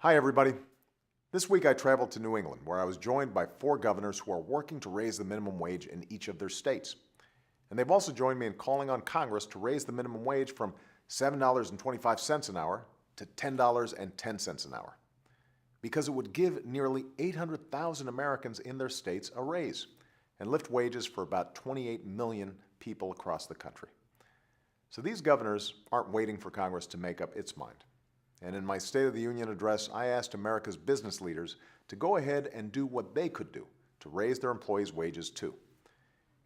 Hi, everybody. This week I traveled to New England, where I was joined by 4 governors who are working to raise the minimum wage in each of their states. And they've also joined me in calling on Congress to raise the minimum wage from $7.25 an hour to $10.10 an hour, because it would give nearly 800,000 Americans in their states a raise and lift wages for about 28 million people across the country. So these governors aren't waiting for Congress to make up its mind. And in my State of the Union address, I asked America's business leaders to go ahead and do what they could do to raise their employees' wages too.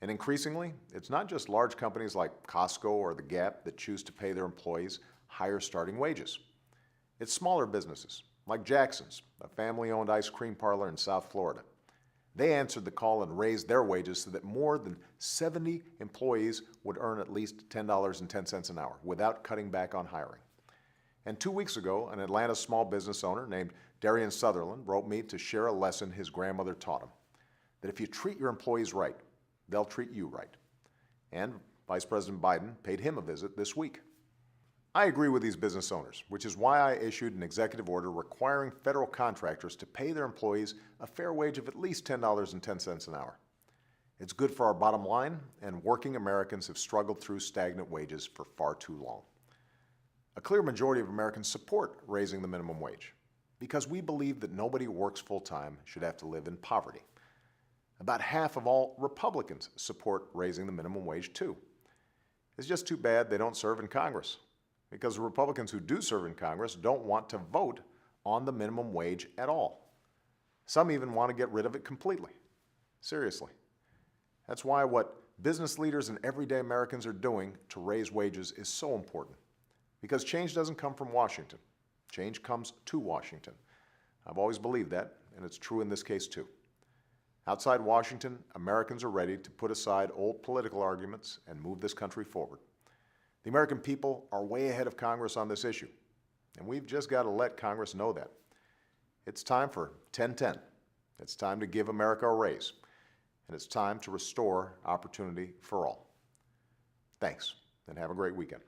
And increasingly, it's not just large companies like Costco or the Gap that choose to pay their employees higher starting wages. It's smaller businesses like Jackson's, a family-owned ice cream parlor in South Florida. They answered the call and raised their wages so that more than 70 employees would earn at least $10.10 an hour without cutting back on hiring. And 2 weeks ago, an Atlanta small business owner named Darian Sutherland wrote me to share a lesson his grandmother taught him, that if you treat your employees right, they'll treat you right. And Vice President Biden paid him a visit this week. I agree with these business owners, which is why I issued an executive order requiring federal contractors to pay their employees a fair wage of at least $10.10 an hour. It's good for our bottom line, and working Americans have struggled through stagnant wages for far too long. A clear majority of Americans support raising the minimum wage because we believe that nobody who works full-time should have to live in poverty. About half of all Republicans support raising the minimum wage too. It's just too bad they don't serve in Congress, because the Republicans who do serve in Congress don't want to vote on the minimum wage at all. Some even want to get rid of it completely. Seriously. That's why what business leaders and everyday Americans are doing to raise wages is so important. Because change doesn't come from Washington. Change comes to Washington. I've always believed that, and it's true in this case too. Outside Washington, Americans are ready to put aside old political arguments and move this country forward. The American people are way ahead of Congress on this issue, and we've just got to let Congress know that. It's time for 10-10. It's time to give America a raise, and it's time to restore opportunity for all. Thanks, and have a great weekend.